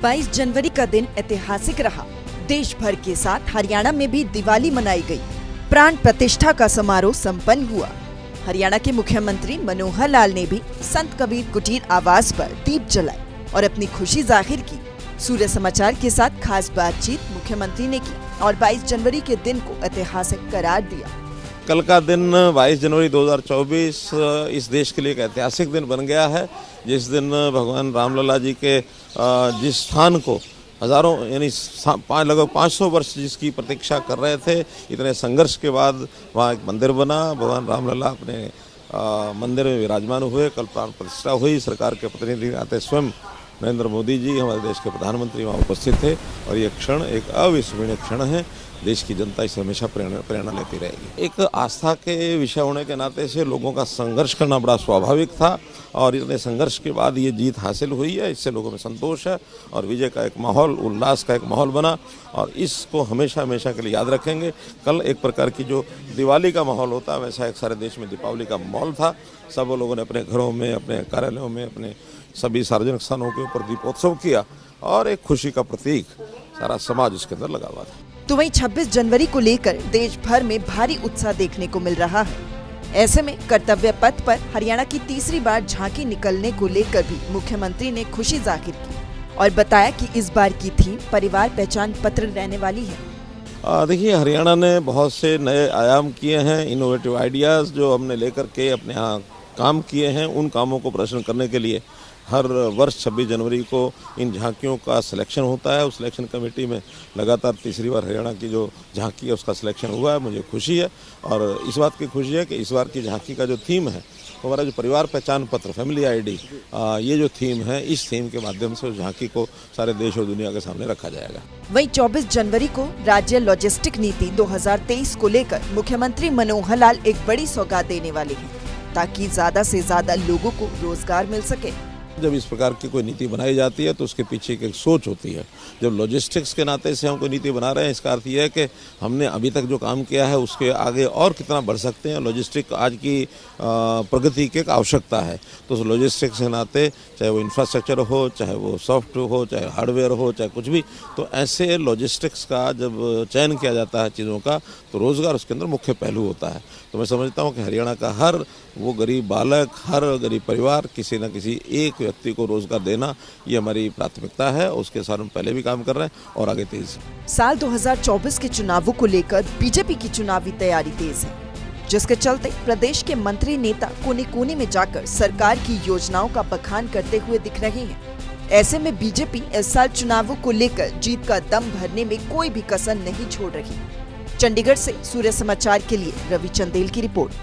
22 जनवरी का दिन ऐतिहासिक रहा। देश भर के साथ हरियाणा में भी दिवाली मनाई गई। प्राण प्रतिष्ठा का समारोह संपन्न हुआ। हरियाणा के मुख्यमंत्री मनोहर लाल ने भी संत कबीर कुटीर आवास पर दीप जलाए और अपनी खुशी जाहिर की। सूर्य समाचार के साथ खास बातचीत मुख्यमंत्री ने की और 22 जनवरी के दिन को ऐतिहासिक करार दिया। कल का दिन 22 जनवरी 2024 इस देश के लिए एक ऐतिहासिक दिन बन गया है, जिस दिन भगवान रामलला जी के जिस स्थान को हजारों यानी लगभग 500 वर्ष जिसकी प्रतीक्षा कर रहे थे, इतने संघर्ष के बाद वहाँ एक मंदिर बना। भगवान रामलला अपने मंदिर में विराजमान हुए। कल प्राण प्रतिष्ठा हुई। सरकार के प्रतिनिधि आते स्वयं नरेंद्र मोदी जी, हमारे देश के प्रधानमंत्री वहाँ उपस्थित थे और ये क्षण एक अविस्मरणीय क्षण है। देश की जनता इससे हमेशा प्रेरणा लेती रहेगी। एक आस्था के विषय होने के नाते से लोगों का संघर्ष करना बड़ा स्वाभाविक था और इतने संघर्ष के बाद ये जीत हासिल हुई है। इससे लोगों में संतोष है और विजय का एक माहौल, उल्लास का एक माहौल बना और इसको हमेशा हमेशा के लिए याद रखेंगे। कल एक प्रकार की जो दिवाली का माहौल होता है, वैसा एक सारे देश में दीपावली का माहौल था। सब लोगों ने अपने घरों में, अपने कार्यालयों में, अपने सभी सार्वजनिक स्थानों के ऊपर दीपोत्सव किया और एक खुशी का प्रतीक सारा समाज इसके अंदर लगा हुआ था। तो वहीं 26 जनवरी को लेकर देश भर में भारी उत्साह देखने को मिल रहा है। ऐसे में कर्तव्य पथ पर हरियाणा की तीसरी बार झांकी निकलने को लेकर भी मुख्यमंत्री ने खुशी जाहिर की और बताया कि इस बार की थीम परिवार पहचान पत्र रहने वाली है। देखिए, हरियाणा ने बहुत से नए आयाम किए हैं। इनोवेटिव आइडियाज़ जो हमने लेकर के अपने यहाँ काम किए हैं, उन कामों को प्रदर्शन करने के लिए हर वर्ष 26 जनवरी को इन झांकियों का सिलेक्शन होता है। उस सिलेक्शन कमेटी में लगातार तीसरी बार हरियाणा की जो झांकी है उसका सिलेक्शन हुआ है। मुझे खुशी है और इस बात की खुशी है कि इस बार की झांकी का जो थीम है, हमारा जो परिवार पहचान पत्र, फैमिली आईडी, ये जो थीम है, इस थीम के माध्यम से उस झांकी को सारे देश और दुनिया के सामने रखा जाएगा। वहीं 24 जनवरी को राज्य लॉजिस्टिक नीति 2023 को लेकर मुख्यमंत्री मनोहर लाल एक बड़ी सौगात देने वाले हैं ताकि ज्यादा से ज्यादा लोगों को रोजगार मिल सके। जब इस प्रकार की कोई नीति बनाई जाती है तो उसके पीछे एक सोच होती है। जब लॉजिस्टिक्स के नाते से हम कोई नीति बना रहे हैं, इसका अर्थ यह है कि हमने अभी तक जो काम किया है उसके आगे और कितना बढ़ सकते हैं। लॉजिस्टिक आज की प्रगति की एक आवश्यकता है। तो उस लॉजिस्टिक्स के नाते चाहे वो इंफ्रास्ट्रक्चर हो, चाहे वो सॉफ्टवेयर हो, चाहे हार्डवेयर हो, चाहे कुछ भी, तो ऐसे लॉजिस्टिक्स का जब चयन किया जाता है चीज़ों का, तो रोज़गार उसके अंदर मुख्य पहलू होता है। तो मैं समझता हूँ कि हरियाणा का हर वो गरीब बालक, हर गरीब परिवार, किसी न किसी एक व्यक्ति को रोजगार देना, ये हमारी प्राथमिकता है। उसके साथ हम पहले भी काम कर रहे हैं और आगे तेज। साल 2024 के चुनावों को लेकर बीजेपी की चुनावी तैयारी तेज है, जिसके चलते प्रदेश के मंत्री नेता कोने कोने में जाकर सरकार की योजनाओं का बखान करते हुए दिख रहे हैं। ऐसे में बीजेपी इस साल चुनावों को लेकर जीत का दम भरने में कोई भी कसर नहीं छोड़ रही। चंडीगढ़ से सूर्य समाचार के लिए रवि चंदेल की रिपोर्ट।